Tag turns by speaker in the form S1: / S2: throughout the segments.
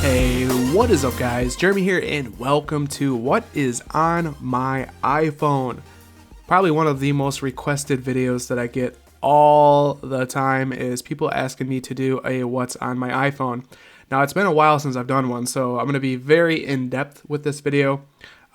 S1: Hey, what is up guys? Jeremy here and welcome to What is on my iPhone. Probably one of the most requested videos that I get all the time is people asking me to do a What's on my iPhone. Now it's been a while since I've done one, so I'm going to be very in-depth with this video.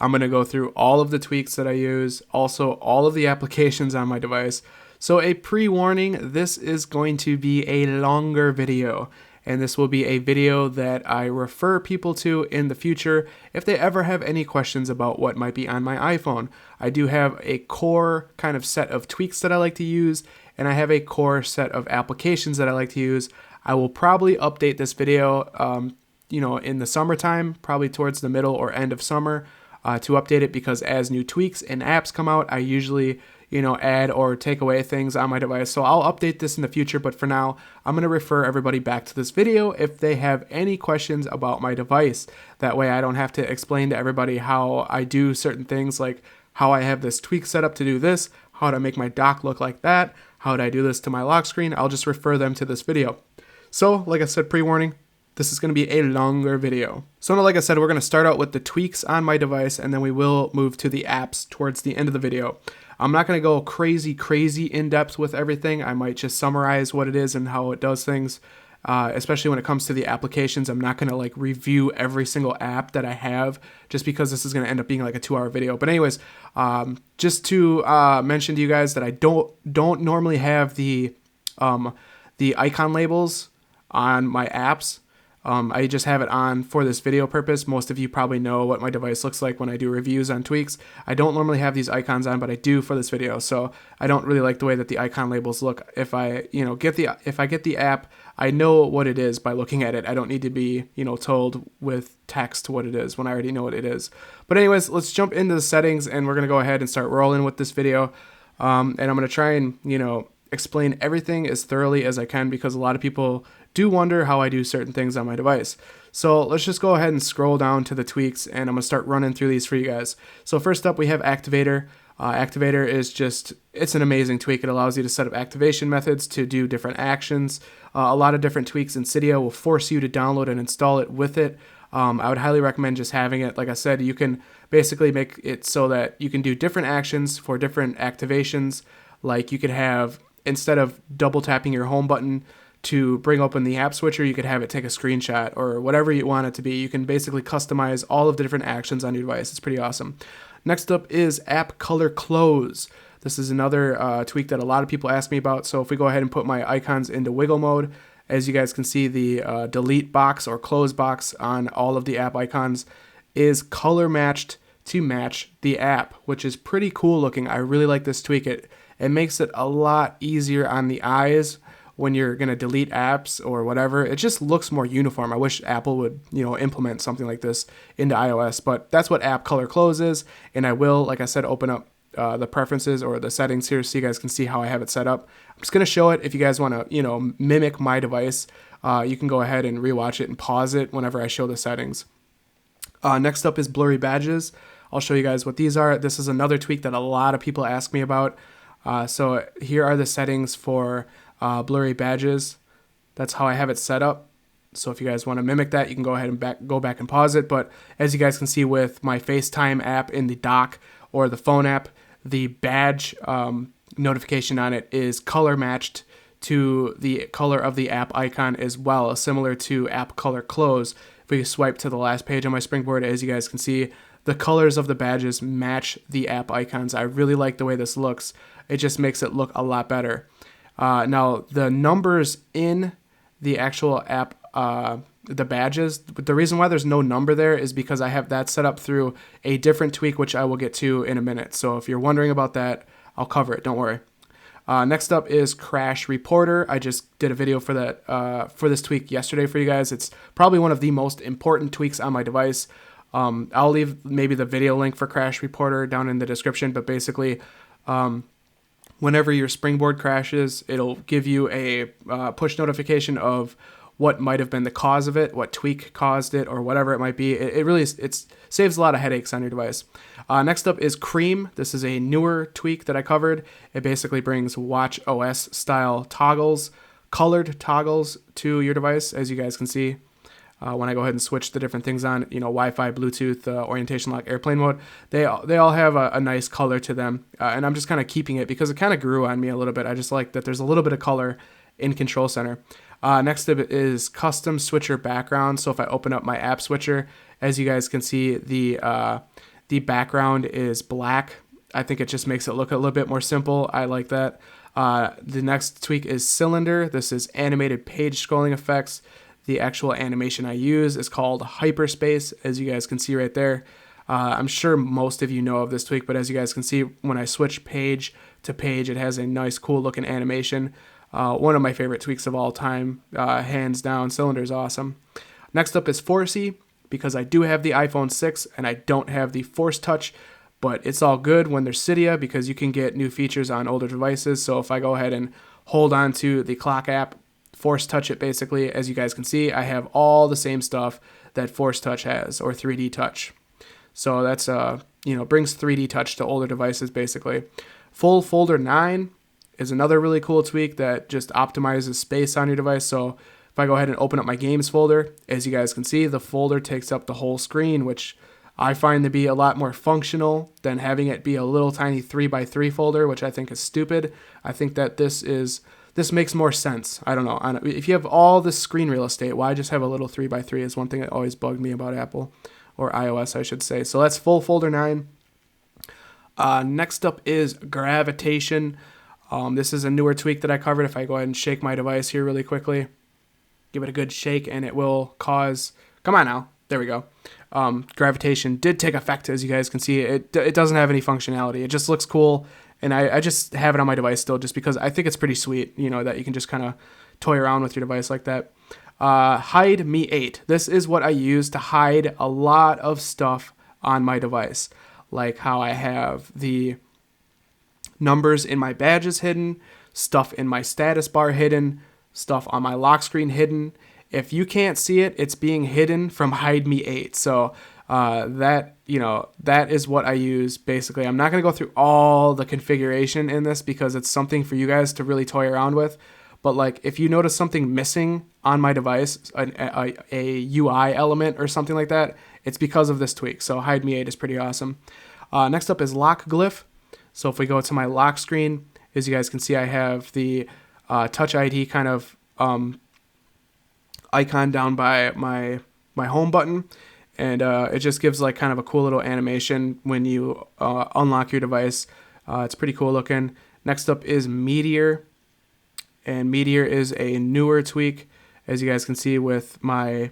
S1: I'm going to go through all of the tweaks that I use, also all of the applications on my device. So a pre-warning, this is going to be a longer video. And this will be a video that I refer people to in the future if they ever have any questions about what might be on my iPhone. I do have a core kind of set of tweaks that I like to use, and I have a core set of applications that I like to use. I will probably update this video, in the summertime, probably towards the middle or end of summer, to update it because as new tweaks and apps come out, I usually add or take away things on my device. So I'll update this in the future, but for now, I'm going to refer everybody back to this video if they have any questions about my device. That way I don't have to explain to everybody how I do certain things, like how I have this tweak set up to do this, how to make my dock look like that, how do I do this to my lock screen. I'll just refer them to this video. So like I said, pre-warning, this is going to be a longer video. So like I said, we're going to start out with the tweaks on my device, and then we will move to the apps towards the end of the video. I'm not going to go crazy in depth with everything. I might just summarize what it is and how it does things, especially when it comes to the applications. I'm not going to review every single app that I have just because this is going to end up being like a 2-hour video. But anyways, just to mention to you guys that I don't normally have the icon labels on my apps. I just have it on for this video purpose. Most of you probably know what my device looks like when I do reviews on tweaks. I don't normally have these icons on, but I do for this video. So I don't really like the way that the icon labels look. If I get the app, I know what it is by looking at it. I don't need to be told with text what it is when I already know what it is. But anyways, let's jump into the settings and we're gonna go ahead and start rolling with this video. And I'm gonna try and explain everything as thoroughly as I can because a lot of people do wonder how I do certain things on my device. So let's just go ahead and scroll down to the tweaks and I'm gonna start running through these for you guys. So first up we have Activator. Activator is it's an amazing tweak. It allows you to set up activation methods to do different actions. A lot of different tweaks in Cydia will force you to download and install it with it. I would highly recommend just having it. Like I said, you can basically make it so that you can do different actions for different activations. Like you could have, instead of double tapping your home button to bring open the app switcher, you could have it take a screenshot or whatever you want it to be. You can basically customize all of the different actions on your device. It's pretty awesome. Next up is App Color Close. This is another tweak that a lot of people ask me about. So if we go ahead and put my icons into wiggle mode, as you guys can see, the delete box or close box on all of the app icons is color matched to match the app, which is pretty cool looking. I really like this tweak. It makes it a lot easier on the eyes when you're going to delete apps or whatever. It just looks more uniform. I wish Apple would, implement something like this into iOS, but that's what App Color Close is. And I will, like I said, open up the preferences or the settings here so you guys can see how I have it set up. I'm just going to show it. If you guys want to, mimic my device, you can go ahead and rewatch it and pause it whenever I show the settings. Next up is Blurry Badges. I'll show you guys what these are. This is another tweak that a lot of people ask me about. So here are the settings for Blurry Badges. That's how I have it set up. So if you guys want to mimic that, you can go ahead and go back and pause it. But as you guys can see with my FaceTime app in the dock or the phone app, the badge notification on it is color matched to the color of the app icon as well, similar to App Color Close. If we swipe to the last page on my Springboard, as you guys can see, the colors of the badges match the app icons. I really like the way this looks. It just makes it look a lot better. Now, the numbers in the actual app, the badges, the reason why there's no number there is because I have that set up through a different tweak, which I will get to in a minute. So if you're wondering about that, I'll cover it. Don't worry. Next up is Crash Reporter. I just did a video for that for this tweak yesterday for you guys. It's probably one of the most important tweaks on my device. I'll leave maybe the video link for Crash Reporter down in the description, but basically, whenever your Springboard crashes, it'll give you a push notification of what might have been the cause of it, what tweak caused it, or whatever it might be. It really saves a lot of headaches on your device. Next up is Cream. This is a newer tweak that I covered. It basically brings Watch OS style toggles, colored toggles to your device, as you guys can see. when I go ahead and switch the different things on, Wi-Fi, Bluetooth, orientation lock, airplane mode, they all have a nice color to them. And I'm just kind of keeping it because it kind of grew on me a little bit. I just like that there's a little bit of color in Control Center. Next up is custom switcher background. So if I open up my app switcher, as you guys can see, the background is black. I think it just makes it look a little bit more simple. I like that. The next tweak is cylinder. This is animated page scrolling effects. The actual animation I use is called hyperspace, as you guys can see right there. I'm sure most of you know of this tweak, but as you guys can see, when I switch page to page, it has a nice, cool looking animation. One of my favorite tweaks of all time, hands down. Cylinder is awesome. Next up is Forcey, because I do have the iPhone 6 and I don't have the Force Touch, but it's all good when there's Cydia because you can get new features on older devices. So if I go ahead and hold on to the clock app, Force Touch it basically, as you guys can see, I have all the same stuff that Force Touch has, or 3D Touch. So that's, brings 3D Touch to older devices basically. Full Folder 9 is another really cool tweak that just optimizes space on your device. So if I go ahead and open up my games folder, as you guys can see, the folder takes up the whole screen, which I find to be a lot more functional than having it be a little tiny 3x3 folder, which I think is stupid. I think that this makes more sense. I don't know. If you have all this screen real estate, why just have a little 3x3 is one thing that always bugged me about Apple, or iOS, I should say. So that's full folder 9. Next up is Gravitation. This is a newer tweak that I covered. If I go ahead and shake my device here really quickly, give it a good shake, and it will cause... Come on now. There we go. Gravitation did take effect, as you guys can see. It doesn't have any functionality. It just looks cool. And I just have it on my device still just because I think it's pretty sweet, that you can just kind of toy around with your device like that. Hide Me 8. This is what I use to hide a lot of stuff on my device. Like how I have the numbers in my badges hidden, stuff in my status bar hidden, stuff on my lock screen hidden. If you can't see it, it's being hidden from Hide Me 8. So that is what I use basically. I'm not going to go through all the configuration in this because it's something for you guys to really toy around with. But like if you notice something missing on my device, a UI element or something like that, it's because of this tweak. So Hide Me 8 is pretty awesome. Next up is Lock Glyph. So if we go to my lock screen, as you guys can see, I have the Touch ID kind of icon down by my home button. And it just gives like kind of a cool little animation when you unlock your device. It's pretty cool looking. Next up is Meteor. And Meteor is a newer tweak, as you guys can see with my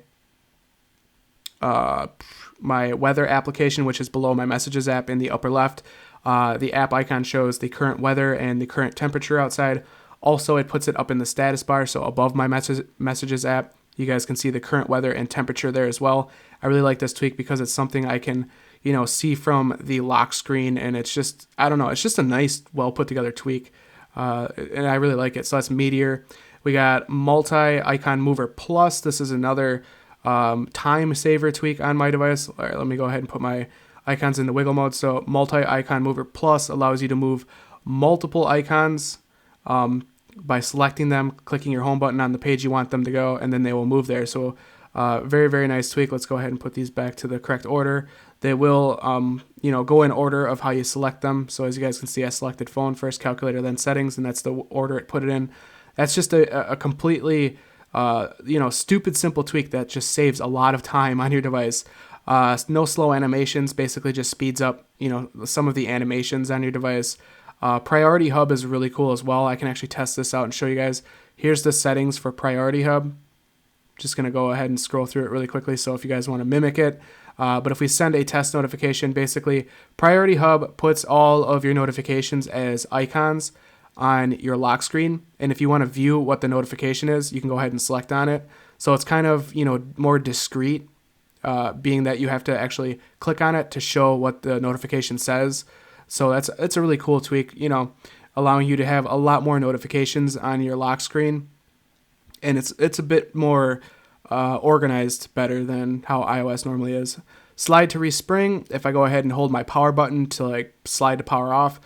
S1: weather application, which is below my Messages app in the upper left. The app icon shows the current weather and the current temperature outside. Also, it puts it up in the status bar, so above my Messages app, you guys can see the current weather and temperature there as well. I really like this tweak because it's something I can, see from the lock screen, and it's just, I don't know, it's just a nice, well put together tweak, and I really like it. So that's Meteor. We got Multi-Icon Mover Plus. This is another time saver tweak on my device. All right, let me go ahead and put my icons into wiggle mode. So Multi-Icon Mover Plus allows you to move multiple icons by selecting them, clicking your home button on the page you want them to go, and then they will move there. So very, very nice tweak. Let's go ahead and put these back to the correct order. They will, go in order of how you select them. So as you guys can see, I selected phone first, calculator, then settings, and that's the order it put it in. That's just a completely, stupid simple tweak that just saves a lot of time on your device. No slow animations, basically just speeds up, some of the animations on your device. Priority Hub is really cool as well. I can actually test this out and show you guys. Here's the settings for Priority Hub. Just going to go ahead and scroll through it really quickly, so if you guys want to mimic it. But if we send a test notification, basically, Priority Hub puts all of your notifications as icons on your lock screen. And if you want to view what the notification is, you can go ahead and select on it. So it's kind of, more discreet, being that you have to actually click on it to show what the notification says. So it's a really cool tweak, allowing you to have a lot more notifications on your lock screen. And it's a bit more organized better than how iOS normally is. Slide to respring. If I go ahead and hold my power button to slide to power off,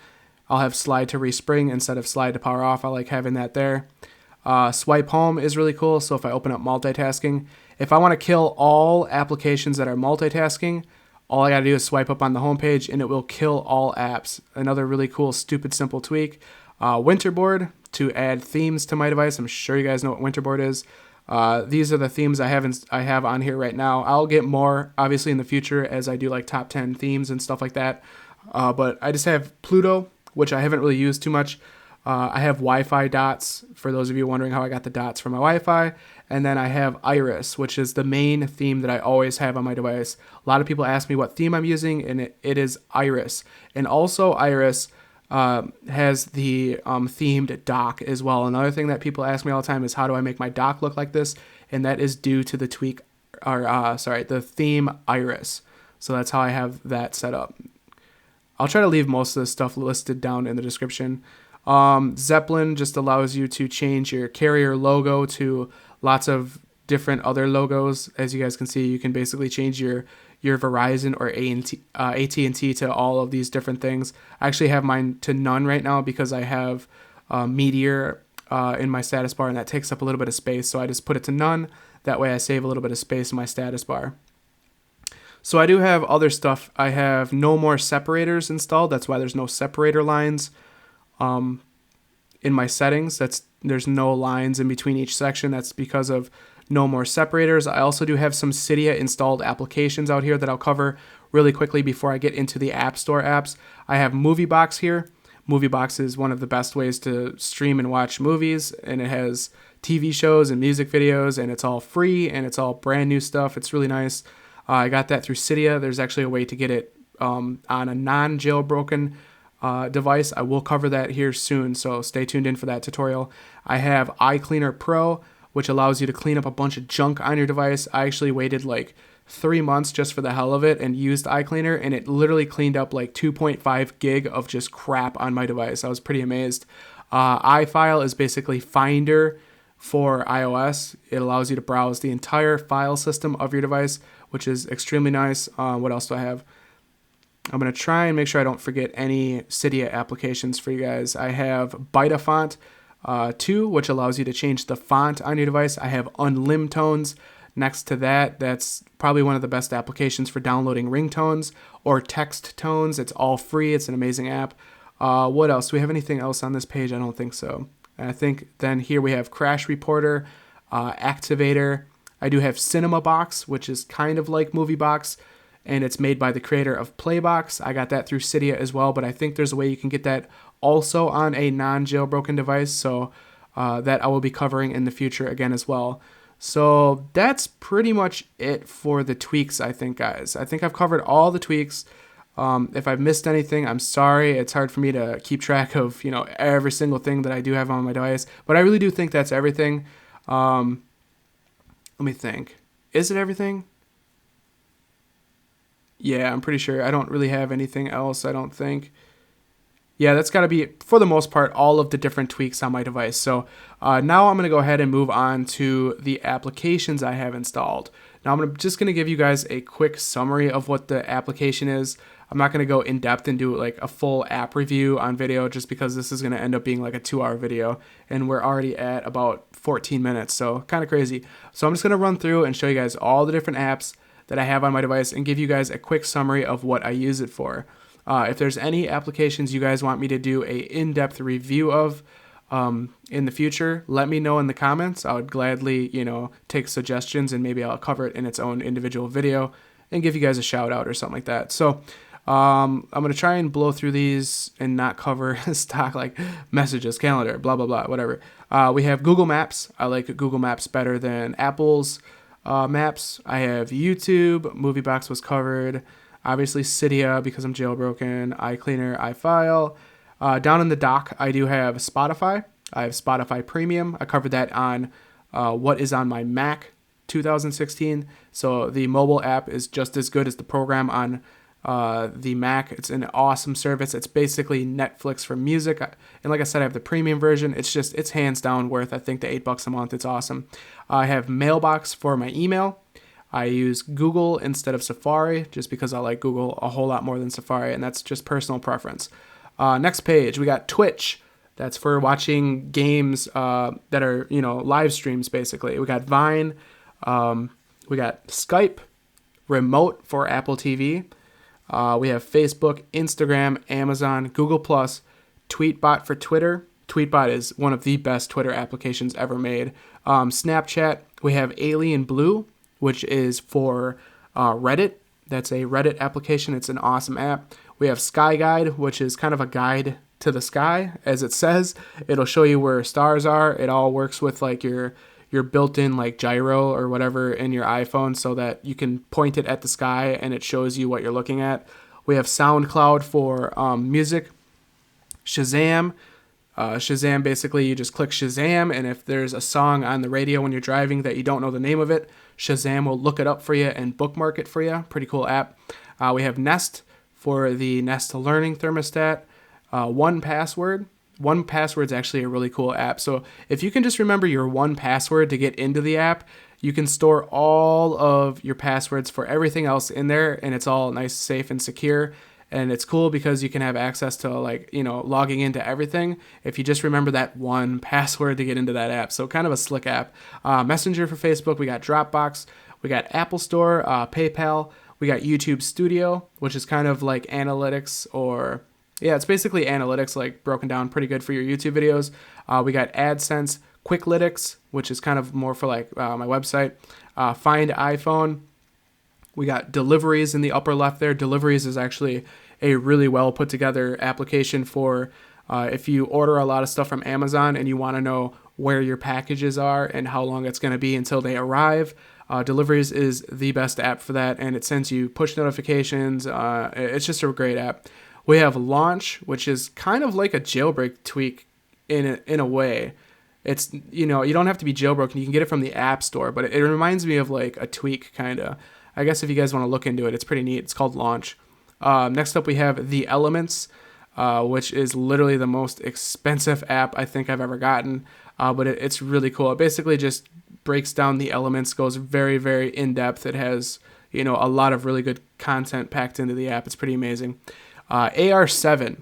S1: I'll have slide to respring instead of slide to power off. I like having that there. Swipe home is really cool. So if I open up multitasking, if I want to kill all applications that are multitasking, all I got to do is swipe up on the home page and it will kill all apps. Another really cool, stupid, simple tweak. Winterboard to add themes to my device. I'm sure you guys know what Winterboard is. These are the themes I have on here right now. I'll get more, obviously, in the future as I do like top 10 themes and stuff like that. But I just have Pluto, which I haven't really used too much. I have Wi-Fi dots, for those of you wondering how I got the dots from my Wi-Fi. And then I have Iris, which is the main theme that I always have on my device. A lot of people ask me what theme I'm using, and it is Iris. And also Iris has the themed dock as well. Another thing that people ask me all the time is how do I make my dock look like this? And that is due to the the theme Iris. So that's how I have that set up. I'll try to leave most of this stuff listed down in the description. Zeppelin just allows you to change your carrier logo to lots of different other logos. As you guys can see, you can basically change your Verizon or AT&T to all of these different things. I actually have mine to none right now because I have Meteor in my status bar, and that takes up a little bit of space. So I just put it to none. That way I save a little bit of space in my status bar. So I do have other stuff. I have no more separators installed. That's why there's no separator lines in my settings. There's no lines in between each section. That's because of no more separators. I also do have some Cydia installed applications out here that I'll cover really quickly before I get into the App Store apps. I have MovieBox here. MovieBox is one of the best ways to stream and watch movies, and it has TV shows and music videos, and it's all free, and it's all brand new stuff. It's really nice. I got that through Cydia. There's actually a way to get it on a non-jailbroken device. I will cover that here soon, so stay tuned in for that tutorial. I have iCleaner Pro, which allows you to clean up a bunch of junk on your device. I actually waited like 3 months just for the hell of it and used iCleaner, and it literally cleaned up like 2.5 gig of just crap on my device. I was pretty amazed. iFile is basically Finder for iOS. It allows you to browse the entire file system of your device, which is extremely nice. What else do I have? I'm going to try and make sure I don't forget any Cydia applications for you guys. I have Bitafont 2, which allows you to change the font on your device. I have Unlim Tones. Next to that, that's probably one of the best applications for downloading ringtones or text tones. It's all free. It's an amazing app. What else? Do we have anything else on this page? I don't think so. I think then here we have Crash Reporter, Activator. I do have Cinema Box, which is kind of like MovieBox, and it's made by the creator of Playbox. I got that through Cydia as well, but I think there's a way you can get that also on a non-jailbroken device, so that I will be covering in the future again as well. So that's pretty much it for the tweaks, I think, guys. I think I've covered all the tweaks. If I've missed anything, I'm sorry. It's hard for me to keep track of, every single thing that I do have on my device, but I really do think that's everything. Let me think. Is it everything? Yeah, I'm pretty sure. I don't really have anything else, I don't think. Yeah, that's got to be, for the most part, all of the different tweaks on my device. So now I'm going to go ahead and move on to the applications I have installed. Now I'm just going to give you guys a quick summary of what the application is. I'm not going to go in depth and do like a full app review on video just because this is going to end up being like a 2-hour video, and we're already at about 14 minutes, so kind of crazy. So I'm just going to run through and show you guys all the different apps that I have on my device and give you guys a quick summary of what I use it for. If there's any applications you guys want me to do a in-depth review of in the future, let me know in the comments. I would gladly, take suggestions, and maybe I'll cover it in its own individual video and give you guys a shout out or something like that. So I'm going to try and blow through these and not cover stock like messages, calendar, blah, blah, blah, whatever. We have Google Maps. I like Google Maps better than Apple's Maps. I have YouTube. MovieBox was covered. Obviously Cydia because I'm jailbroken. iCleaner, iFile. Down in the dock, I do have Spotify. I have Spotify Premium. I covered that on what is on my Mac 2016. So the mobile app is just as good as the program on the Mac. It's an awesome service. It's basically Netflix for music. And like I said, I have the premium version. It's hands down worth, I think, the $8 a month. It's awesome. I have Mailbox for my email. I use Google instead of Safari just because I like Google a whole lot more than Safari, and that's just personal preference. Next page, we got Twitch. That's for watching games that are, live streams, basically. We got Vine. We got Skype, Remote for Apple TV. We have Facebook, Instagram, Amazon, Google+, Tweetbot for Twitter. Tweetbot is one of the best Twitter applications ever made. Snapchat. We have Alien Blue, which is for Reddit. That's a Reddit application. It's an awesome app. We have Sky Guide, which is kind of a guide to the sky, as it says. It'll show you where stars are. It all works with like your built-in like gyro or whatever in your iPhone, so that you can point it at the sky and it shows you what you're looking at. We have SoundCloud for music. Shazam. Shazam, basically you just click Shazam, and if there's a song on the radio when you're driving that you don't know the name of it, Shazam will look it up for you and bookmark it for you. Pretty cool app. We have Nest for the Nest Learning thermostat. 1Password. 1Password is actually a really cool app. So if you can just remember your 1Password to get into the app, you can store all of your passwords for everything else in there, and it's all nice, safe, and secure. And it's cool because you can have access to logging into everything if you just remember that 1Password to get into that app. So kind of a slick app. Messenger for Facebook. We got Dropbox. We got Apple Store, PayPal. We got YouTube Studio, which is kind of like analytics it's basically analytics, like broken down pretty good for your YouTube videos. We got AdSense, Quicklytics, which is kind of more for my website. Find iPhone. We got Deliveries in the upper left there. Deliveries is actually a really well put together application for if you order a lot of stuff from Amazon and you want to know where your packages are and how long it's going to be until they arrive. Deliveries is the best app for that, and it sends you push notifications. It's just a great app. We have Launch, which is kind of like a jailbreak tweak in a way. It's, you don't have to be jailbroken. You can get it from the App Store, but it reminds me of like a tweak kind of. I guess if you guys want to look into it, it's pretty neat. It's called Launch. Next up, we have The Elements, which is literally the most expensive app I think I've ever gotten, but it's really cool. It basically just breaks down the elements, goes very, very in-depth. It has, a lot of really good content packed into the app. It's pretty amazing. AR7.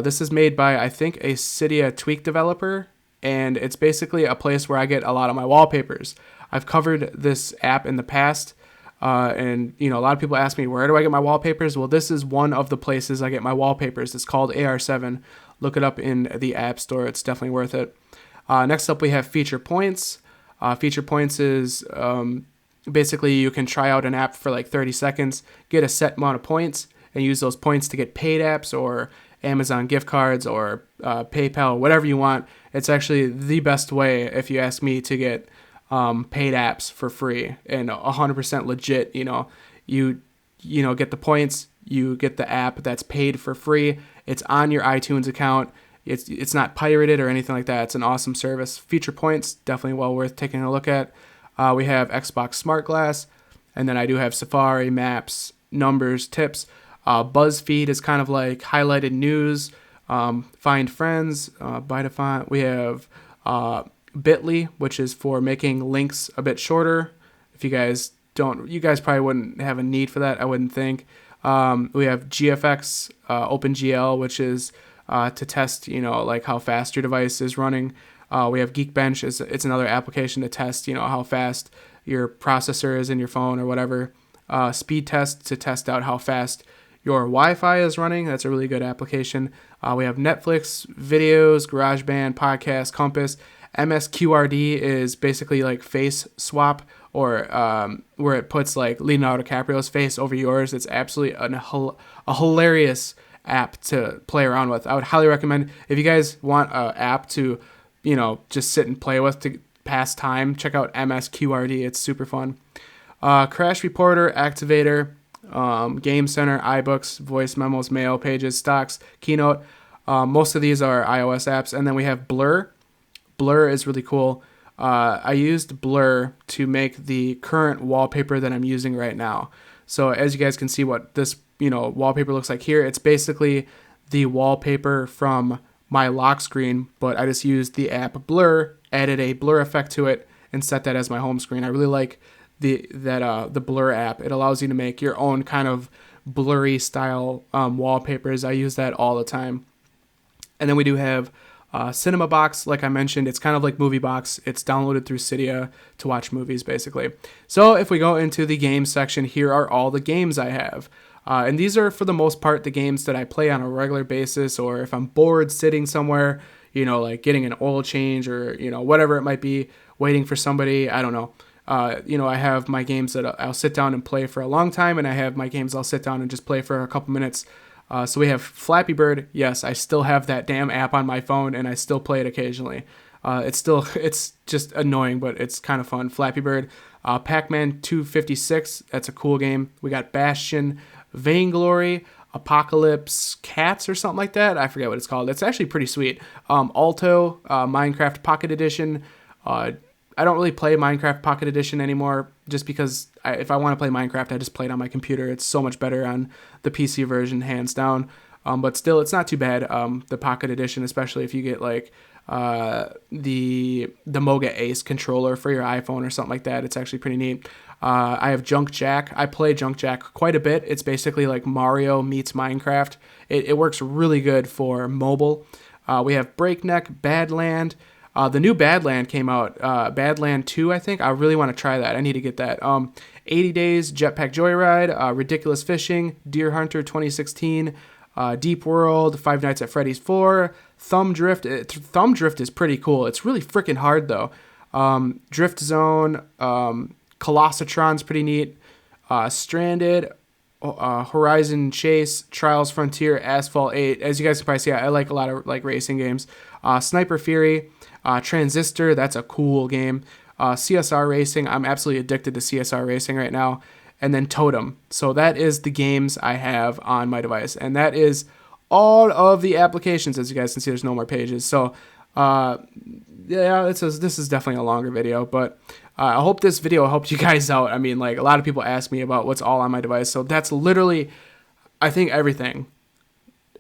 S1: This is made by, I think, a Cydia tweak developer, and it's basically a place where I get a lot of my wallpapers. I've covered this app in the past, and a lot of people ask me, where do I get my wallpapers? Well, this is one of the places I get my wallpapers. It's called AR7. Look it up in the App Store. It's definitely worth it. Next up, we have Feature Points. Feature Points is basically you can try out an app for like 30 seconds, get a set amount of points, and use those points to get paid apps or Amazon gift cards or PayPal, whatever you want. It's actually the best way, if you ask me, to get paid apps for free and 100% legit. You get the points, you get the app that's paid for free. It's on your iTunes account. It's not pirated or anything like that. It's an awesome service. Feature Points, definitely well worth taking a look at. We have Xbox Smart Glass, and then I do have Safari, Maps, Numbers, Tips. BuzzFeed is kind of like highlighted news. Find Friends, Bytefont. We have Bitly, which is for making links a bit shorter. If you guys probably wouldn't have a need for that, I wouldn't think. We have GFX, OpenGL, which is to test, like how fast your device is running. We have Geekbench. It's another application to test, how fast your processor is in your phone or whatever. Speed Test to test out how fast your Wi-Fi is running. That's a really good application. We have Netflix, videos, GarageBand, podcast, Compass. MSQRD is basically like face swap, or where it puts like Leonardo DiCaprio's face over yours. It's absolutely a hilarious app to play around with. I would highly recommend, if you guys want an app to, just sit and play with to pass time, check out MSQRD. It's super fun. Crash Reporter, Activator, Game Center, iBooks, Voice Memos, Mail, Pages, Stocks, Keynote. Most of these are iOS apps. And then we have Blur. Blur is really cool. I used Blur to make the current wallpaper that I'm using right now. So as you guys can see what this, wallpaper looks like here, it's basically the wallpaper from my lock screen, but I just used the app Blur, added a blur effect to it, and set that as my home screen. I really like the Blur app. It allows you to make your own kind of blurry style wallpapers. I use that all the time. And then we do have Cinema Box, like I mentioned, it's kind of like Movie Box. It's downloaded through Cydia to watch movies, basically. So if we go into the games section, here are all the games I have. And these are, for the most part, the games that I play on a regular basis, or if I'm bored sitting somewhere, you know, like getting an oil change or, you know, whatever it might be, waiting for somebody, I don't know. You know, I have my games that I'll sit down and play for a long time, and I have my games I'll sit down and just play for a couple minutes. So we have Flappy Bird. Yes, I still have that damn app on my phone, and I still play it occasionally. It's just annoying, but it's kind of fun. Flappy Bird, Pac-Man 256. That's a cool game. We got Bastion, Vainglory, Apocalypse Cats or something like that. I forget what it's called. It's actually pretty sweet. Alto, Minecraft Pocket Edition. I don't really play Minecraft Pocket Edition anymore just because if I want to play Minecraft, I just play it on my computer. It's so much better on the PC version, hands down. But still, it's not too bad, the Pocket Edition, especially if you get like the Moga Ace controller for your iPhone or something like that. It's actually pretty neat. I have Junk Jack. I play Junk Jack quite a bit. It's basically like Mario meets Minecraft. It works really good for mobile. We have Breakneck, Badland. The new Badland came out, Badland 2, I think. I really want to try that. I need to get that. 80 Days, Jetpack Joyride, Ridiculous Fishing, Deer Hunter 2016, Deep World, Five Nights at Freddy's 4, Thumb Drift. Thumb Drift is pretty cool. It's really freaking hard, though. Drift Zone, Colossatron's pretty neat. Stranded, Horizon Chase, Trials Frontier, Asphalt 8. As you guys can probably see, I like a lot of like racing games. Sniper Fury, Transistor, that's a cool game. CSR Racing, I'm absolutely addicted to CSR Racing right now. And then Totem. So that is the games I have on my device. And that is all of the applications. As you guys can see, there's no more pages. So yeah, this is definitely a longer video, but I hope this video helped you guys out. I mean, like, a lot of people ask me about what's all on my device. So that's literally, I think, everything.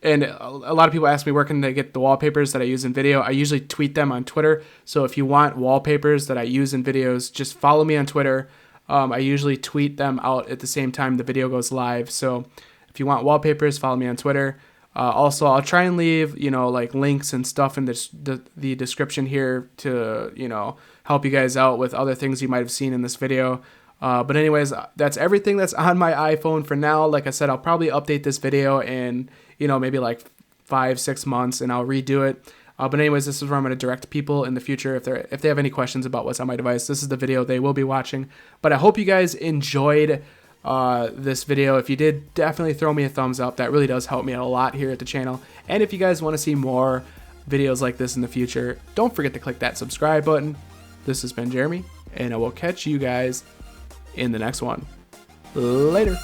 S1: And a lot of people ask me where can they get the wallpapers that I use in video. I usually tweet them on Twitter. So if you want wallpapers that I use in videos, just follow me on Twitter. I usually tweet them out at the same time the video goes live. So if you want wallpapers, follow me on Twitter. Also, I'll try and leave, you know, like links and stuff in the description here to, you know, help you guys out with other things you might have seen in this video. But anyways, that's everything that's on my iPhone for now. Like I said, I'll probably update this video in, you know, maybe like 5-6 months, and I'll redo it. But anyways, this is where I'm going to direct people in the future if they have any questions about what's on my device. This is the video they will be watching. But I hope you guys enjoyed this video. If you did, definitely throw me a thumbs up. That really does help me out a lot here at the channel. And if you guys want to see more videos like this in the future, don't forget to click that subscribe button. This has been Jeremy, and I will catch you guys in the next one. Later.